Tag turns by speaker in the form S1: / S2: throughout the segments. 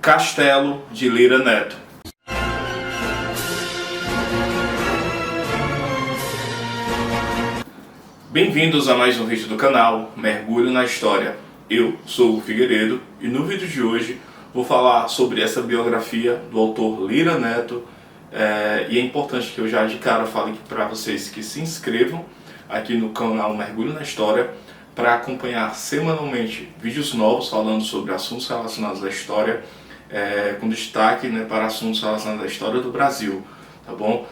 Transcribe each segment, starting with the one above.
S1: Castelo de Lira Neto. Bem-vindos a mais um vídeo do canal Mergulho na História. Eu sou o Figueiredo e no vídeo de hoje vou falar sobre essa biografia do autor Lira Neto. E é importante que eu já de cara fale para vocês que se inscrevam aqui no canal Mergulho na História para acompanhar semanalmente vídeos novos falando sobre assuntos relacionados à história, com destaque, para assuntos relacionados à história do Brasil, tá bom?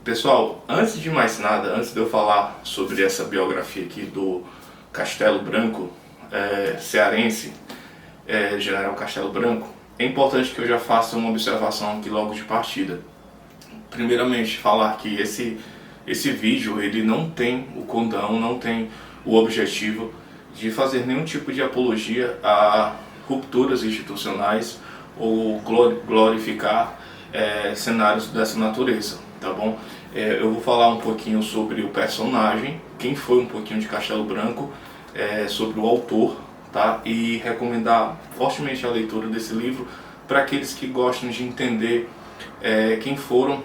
S1: Pessoal, antes de mais nada, antes de eu falar sobre essa biografia aqui do Castelo Branco, cearense, General Castelo Branco, é importante que eu já faça uma observação aqui logo de partida. Primeiramente, falar que esse vídeo ele não tem o condão, não tem o objetivo de fazer nenhum tipo de apologia a rupturas institucionais ou glorificar cenários dessa natureza, tá bom? Eu vou falar um pouquinho sobre o personagem, quem foi um pouquinho de Castelo Branco, sobre o autor, tá? E recomendar fortemente a leitura desse livro para aqueles que gostam de entender quem foram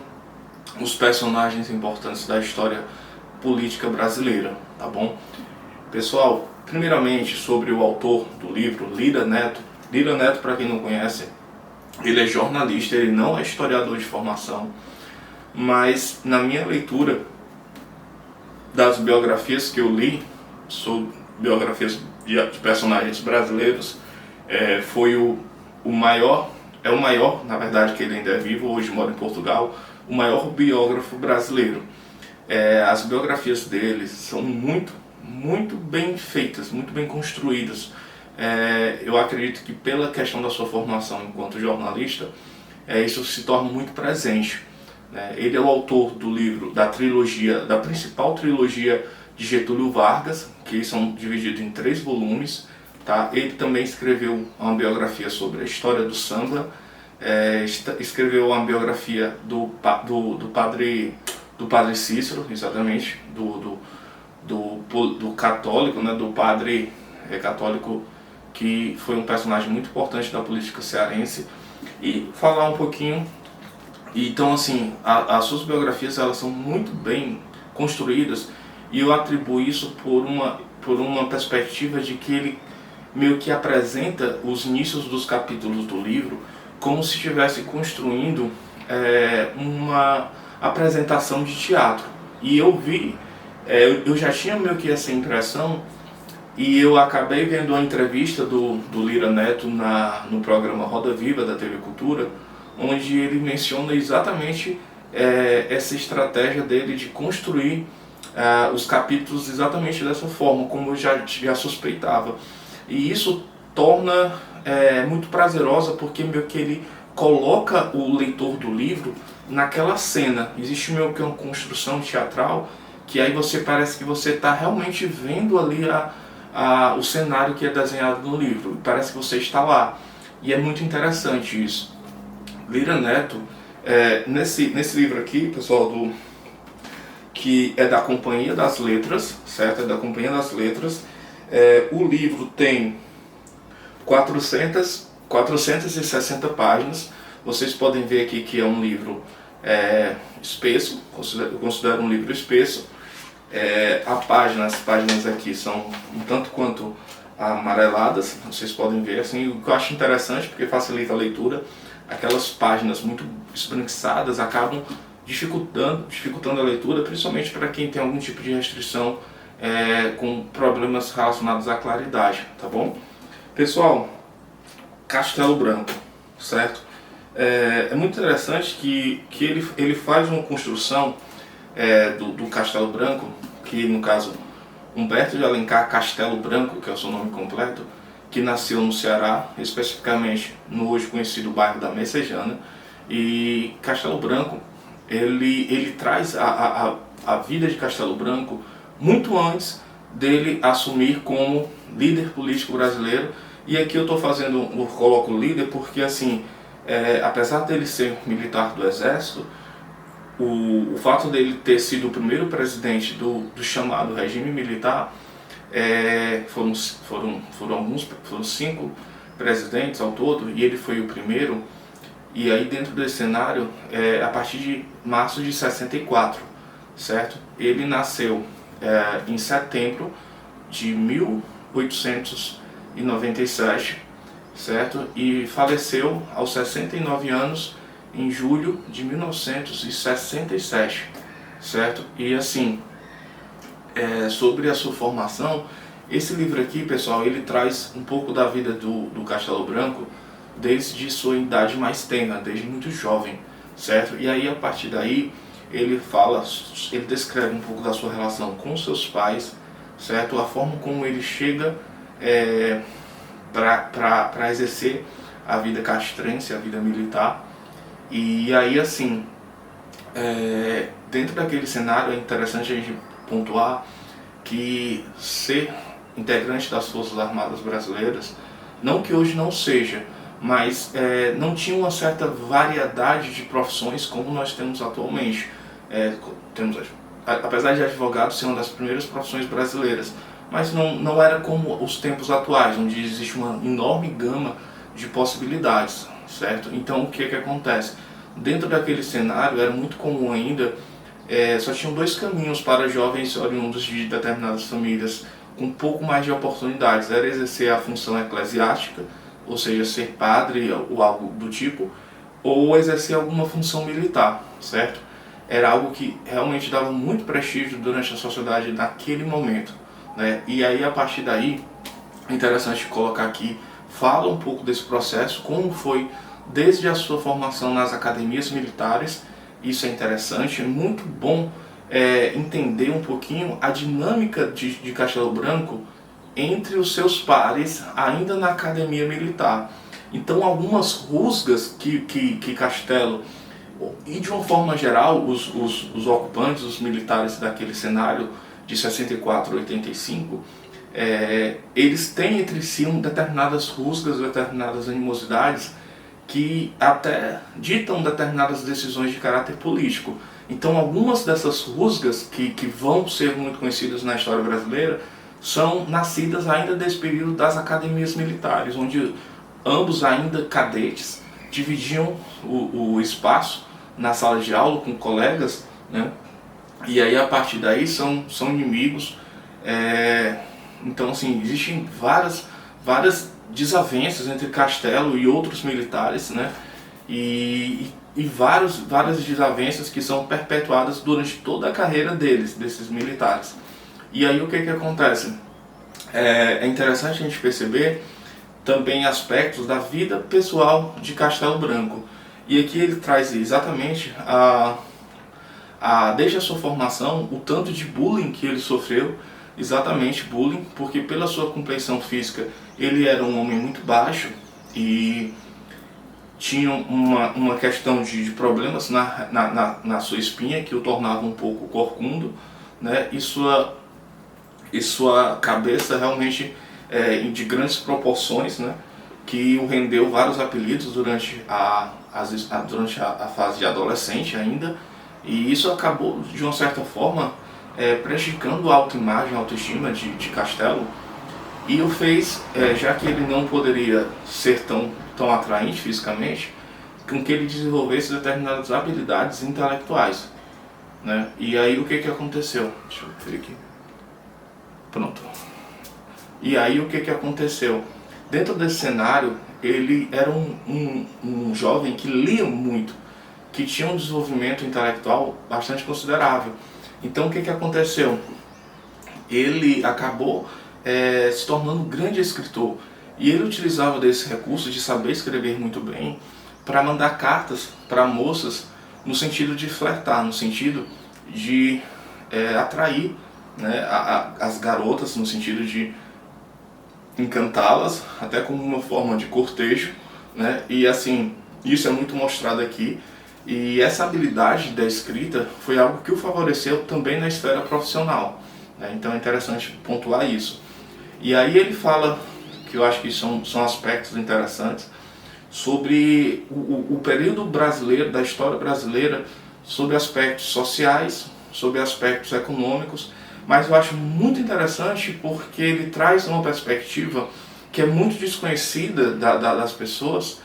S1: os personagens importantes da história política brasileira, tá bom? Pessoal, primeiramente sobre o autor do livro, Lira Neto. Lira Neto, para quem não conhece, ele é jornalista, ele não é historiador de formação, mas na minha leitura das biografias que eu li, sobre biografias de personagens brasileiros, foi o maior, na verdade, que ele ainda é vivo, hoje mora em Portugal, o maior biógrafo brasileiro. As biografias dele são muito bem feitas, muito bem construídas. Eu acredito que pela questão da sua formação enquanto jornalista, isso se torna muito presente. Ele é o autor do livro, da principal trilogia de Getúlio Vargas, que são divididos em 3 volumes. Tá? Ele também escreveu uma biografia sobre a história do samba, escreveu uma biografia do padre Cícero, exatamente, do católico, do padre católico, que foi um personagem muito importante da política cearense, e falar um pouquinho. Então, assim, as suas biografias elas são muito bem construídas, e eu atribuo isso por uma perspectiva de que ele meio que apresenta os inícios dos capítulos do livro como se estivesse construindo uma apresentação de teatro. E eu já tinha meio que essa impressão, e eu acabei vendo uma entrevista do Lira Neto no programa Roda Viva da TV Cultura, onde ele menciona exatamente essa estratégia dele de construir os capítulos exatamente dessa forma, como eu já suspeitava. E isso torna muito prazerosa, porque meio que ele coloca o leitor do livro naquela cena. Existe meio que uma construção teatral, que aí parece que você está realmente vendo ali o cenário que é desenhado no livro. Parece que você está lá. E é muito interessante isso. Lira Neto, nesse livro aqui, pessoal, que é da Companhia das Letras, certo? É da Companhia das Letras. O livro tem 460 páginas. Vocês podem ver aqui que é um livro espesso, eu considero um livro espesso. As páginas aqui são um tanto quanto amareladas, vocês podem ver, assim, o que eu acho interessante, porque facilita a leitura. Aquelas páginas muito esbranquiçadas acabam dificultando a leitura, principalmente para quem tem algum tipo de restrição, com problemas relacionados à claridade, tá bom? Pessoal, Castelo Branco, certo? É muito interessante que ele faz uma construção do Castelo Branco, que no caso Humberto de Alencar Castelo Branco, que é o seu nome completo, que nasceu no Ceará, especificamente no hoje conhecido bairro da Messejana. E Castelo Branco, ele traz a vida de Castelo Branco muito antes dele assumir como líder político brasileiro. E aqui eu coloco líder porque, assim, apesar dele ser militar do Exército, o fato dele ter sido o primeiro presidente do chamado regime militar, foram 5 presidentes ao todo, e ele foi o primeiro. E aí dentro desse cenário, a partir de março de 64, certo? Ele nasceu em setembro de 1897, certo? E faleceu aos 69 anos em julho de 1967, certo? E assim, sobre a sua formação, esse livro aqui, pessoal, ele traz um pouco da vida do Castelo Branco desde sua idade mais tenra, desde muito jovem, certo? E aí, a partir daí, ele descreve um pouco da sua relação com seus pais, certo? A forma como ele chega para exercer a vida castrense, a vida militar. E aí, assim, dentro daquele cenário é interessante a gente pontuar que ser integrante das Forças Armadas Brasileiras, não que hoje não seja, mas não tinha uma certa variedade de profissões como nós temos atualmente. Apesar de advogado ser uma das primeiras profissões brasileiras, mas não era como os tempos atuais, onde existe uma enorme gama de possibilidades, certo? Então o que acontece? Dentro daquele cenário era muito comum ainda, só tinham dois caminhos para jovens oriundos de determinadas famílias com um pouco mais de oportunidades. Era exercer a função eclesiástica, ou seja, ser padre ou algo do tipo, ou exercer alguma função militar, certo? Era algo que realmente dava muito prestígio durante a sociedade naquele momento, né? E aí, a partir daí, é interessante colocar aqui, fala um pouco desse processo, como foi desde a sua formação nas academias militares. Isso é interessante, é muito bom entender um pouquinho a dinâmica de Castelo Branco entre os seus pares ainda na academia militar. Então algumas rusgas que Castelo, e de uma forma geral os ocupantes, os militares daquele cenário de 64 a 85, eles têm entre si determinadas rusgas, determinadas animosidades que até ditam determinadas decisões de caráter político. Então algumas dessas rusgas que vão ser muito conhecidas na história brasileira são nascidas ainda desse período das academias militares, onde ambos ainda cadetes dividiam o espaço na sala de aula com colegas, né? E aí a partir daí são inimigos. Então assim, existem várias desavenças entre Castelo e outros militares, né? E várias desavenças que são perpetuadas durante toda a carreira desses militares. E aí o que acontece? É interessante a gente perceber também aspectos da vida pessoal de Castelo Branco. E aqui ele traz exatamente desde a sua formação, o tanto de bullying que ele sofreu, exatamente bullying, porque pela sua complexão física ele era um homem muito baixo e tinha uma questão de problemas na sua espinha que o tornava um pouco corcundo, né? E sua cabeça realmente de grandes proporções, né? Que o rendeu vários apelidos durante a fase de adolescente ainda, e isso acabou de uma certa forma prejudicando a autoimagem, a autoestima de Castelo, e o fez, já que ele não poderia ser tão atraente fisicamente, com que ele desenvolvesse determinadas habilidades intelectuais, né? E aí o que aconteceu? Deixa eu ver aqui. Pronto. E aí o que aconteceu? Dentro desse cenário, ele era um jovem que lia muito, que tinha um desenvolvimento intelectual bastante considerável. Então o que aconteceu? Ele acabou se tornando um grande escritor, e ele utilizava desse recurso de saber escrever muito bem para mandar cartas para moças no sentido de flertar, no sentido de atrair, né, as garotas, no sentido de encantá-las, até como uma forma de cortejo, né? E assim, isso é muito mostrado aqui. E essa habilidade da escrita foi algo que o favoreceu também na esfera profissional, né? Então é interessante pontuar isso. E aí ele fala, que eu acho que são aspectos interessantes, sobre o período brasileiro, da história brasileira, sobre aspectos sociais, sobre aspectos econômicos, mas eu acho muito interessante porque ele traz uma perspectiva que é muito desconhecida das pessoas,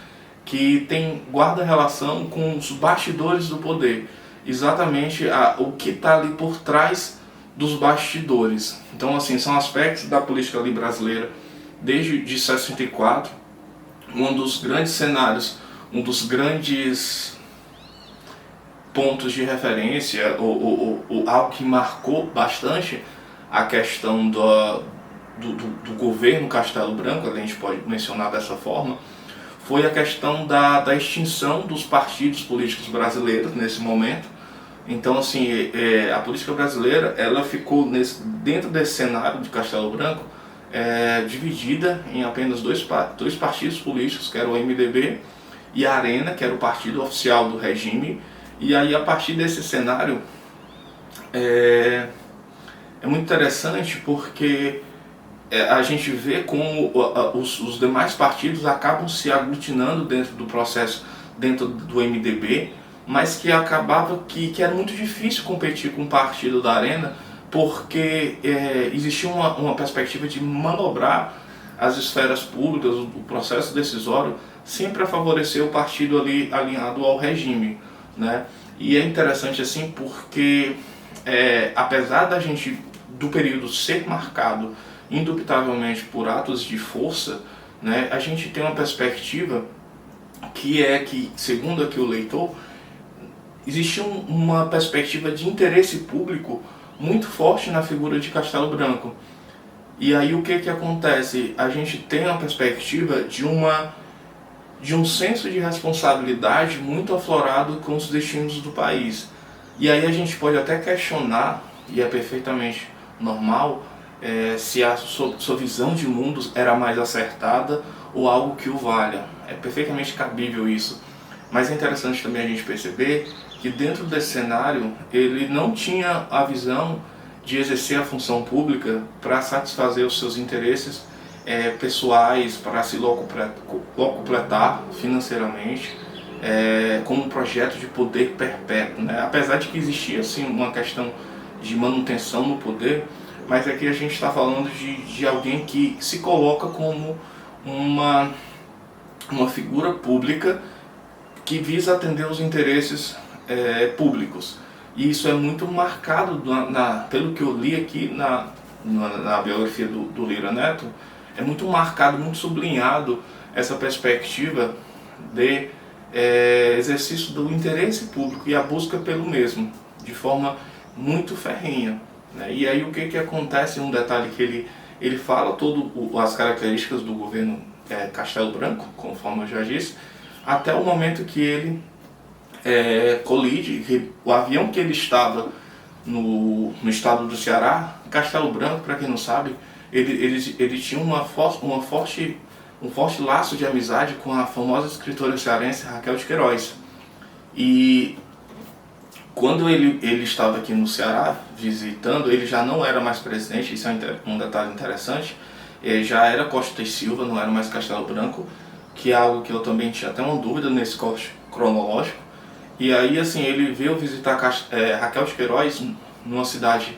S1: que guarda relação com os bastidores do poder, exatamente o que está ali por trás dos bastidores. Então, assim, são aspectos da política ali brasileira desde de 64, um dos grandes cenários, um dos grandes pontos de referência, algo que marcou bastante a questão do governo Castelo Branco, a gente pode mencionar dessa forma, foi a questão da extinção dos partidos políticos brasileiros nesse momento. Então, assim, a política brasileira, ela ficou dentro desse cenário de Castelo Branco, dividida em apenas dois partidos políticos, que era o MDB e a Arena, que era o partido oficial do regime. E aí, a partir desse cenário, é muito interessante porque a gente vê como os demais partidos acabam se aglutinando dentro do processo, dentro do MDB, mas que acabava que era muito difícil competir com o partido da Arena, porque existia uma perspectiva de manobrar as esferas públicas, o processo decisório, sempre a favorecer o partido ali alinhado ao regime, né? E é interessante assim porque, apesar do período ser marcado indubitavelmente por atos de força, né, a gente tem uma perspectiva que, segundo aqui o leitor, existe uma perspectiva de interesse público muito forte na figura de Castelo Branco. E aí o que acontece? A gente tem uma perspectiva de um senso de responsabilidade muito aflorado com os destinos do país. E aí a gente pode até questionar, e é perfeitamente normal, se a sua visão de mundo era mais acertada ou algo que o valha. É perfeitamente cabível isso. Mas é interessante também a gente perceber que dentro desse cenário ele não tinha a visão de exercer a função pública para satisfazer os seus interesses pessoais, para se locupletar financeiramente, como um projeto de poder perpétuo, né? Apesar de que existia assim, uma questão de manutenção no poder, mas aqui a gente está falando de alguém que se coloca como uma figura pública que visa atender os interesses públicos. E isso é muito marcado, pelo que eu li aqui na biografia do Lira Neto, é muito marcado, muito sublinhado essa perspectiva de exercício do interesse público e a busca pelo mesmo, de forma muito ferrenha, né? E aí o que acontece, um detalhe que ele fala todas as características do governo Castelo Branco, conforme eu já disse, até o momento que ele colide, o avião que ele estava no estado do Ceará, Castelo Branco, para quem não sabe, ele tinha um forte laço de amizade com a famosa escritora cearense Raquel de Queiroz. E quando ele estava aqui no Ceará visitando, ele já não era mais presidente, isso é um detalhe interessante, já era Costa e Silva, não era mais Castelo Branco, que é algo que eu também tinha até uma dúvida nesse corte cronológico. E aí, assim, ele veio visitar Raquel de Queiroz numa cidade,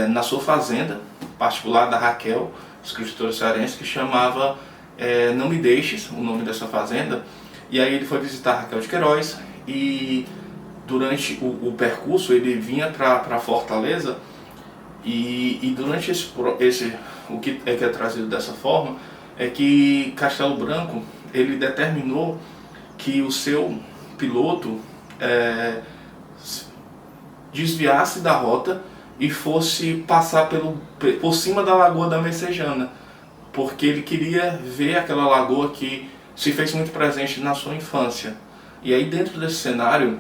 S1: na sua fazenda particular da Raquel, escritora cearense, que chamava Não Me Deixes, o nome dessa fazenda. E aí ele foi visitar Raquel de Queiroz e durante o percurso ele vinha para Fortaleza e durante o que é trazido dessa forma é que Castelo Branco ele determinou que o seu piloto desviasse da rota e fosse passar por cima da Lagoa da Messejana, porque ele queria ver aquela lagoa que se fez muito presente na sua infância. E aí dentro desse cenário,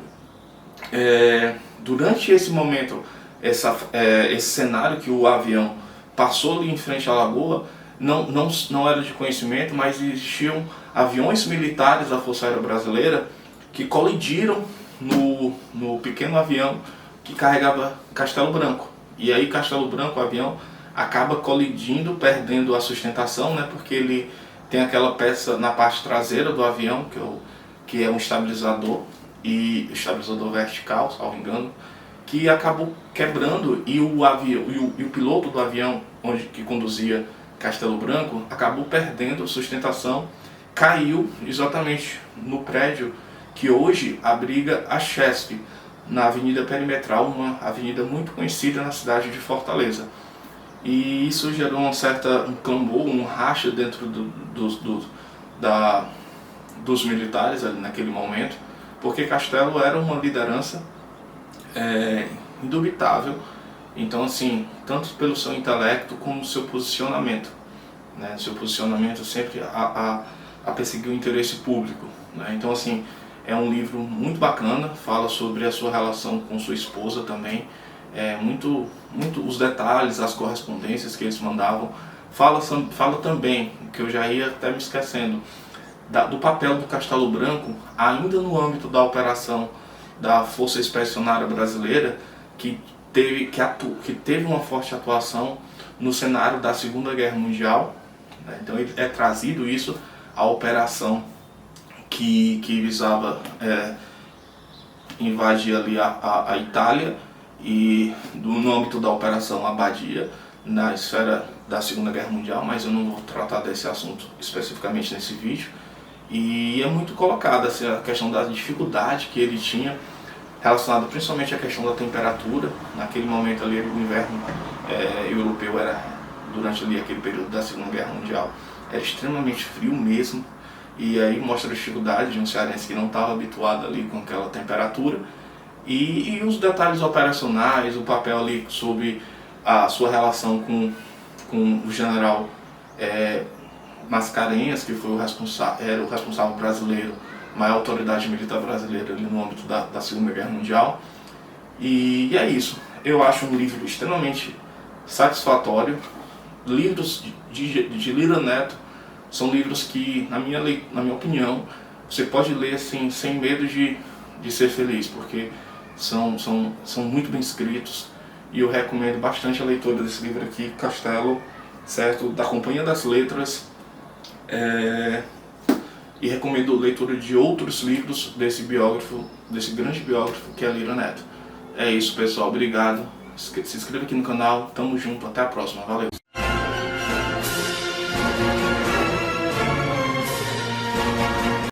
S1: durante esse momento, esse cenário que o avião passou ali em frente à lagoa, não era de conhecimento, mas existiam aviões militares da Força Aérea Brasileira que colidiram no pequeno avião que carregava Castelo Branco. E aí Castelo Branco, o avião, acaba colidindo, perdendo a sustentação, né, porque ele tem aquela peça na parte traseira do avião, que é um estabilizador vertical, salvo engano, que acabou quebrando, e o piloto do avião que conduzia Castelo Branco acabou perdendo sustentação, caiu exatamente no prédio que hoje abriga a Chesf, na Avenida Perimetral, uma avenida muito conhecida na cidade de Fortaleza. E isso gerou um clamor, um racha dentro dos militares ali naquele momento, porque Castelo era uma liderança indubitável. Então, assim, tanto pelo seu intelecto como seu posicionamento, né? Seu posicionamento sempre a perseguir o interesse público, né? Então, assim, é um livro muito bacana, fala sobre a sua relação com sua esposa também, muito os detalhes, as correspondências que eles mandavam. Fala também, que eu já ia até me esquecendo, do papel do Castelo Branco, ainda no âmbito da operação da Força Expedicionária Brasileira, que teve uma forte atuação no cenário da Segunda Guerra Mundial, né? Então é trazido isso, a operação que visava invadir ali a Itália, e no âmbito da Operação Abadia, na esfera da Segunda Guerra Mundial, mas eu não vou tratar desse assunto especificamente nesse vídeo. E é muito colocada assim, a questão da dificuldade que ele tinha, relacionada principalmente à questão da temperatura. Naquele momento ali, o inverno europeu era, durante ali aquele período da Segunda Guerra Mundial, era extremamente frio mesmo. E aí mostra a dificuldade de um cearense que não estava habituado ali com aquela temperatura. E os detalhes operacionais, o papel ali sobre a sua relação com o general Mascarenhas, que foi era o responsável brasileiro, maior autoridade militar brasileira ali no âmbito da Segunda Guerra Mundial. E é isso. Eu acho um livro extremamente satisfatório. Livros de Lira Neto são livros que, na minha opinião, você pode ler assim, sem medo de ser feliz, porque são muito bem escritos, e eu recomendo bastante a leitura desse livro aqui, Castelo, certo? Da Companhia das Letras, e recomendo a leitura de outros livros desse grande biógrafo que é Lira Neto. É isso, pessoal, obrigado, se inscreva aqui no canal, tamo junto, até a próxima, valeu!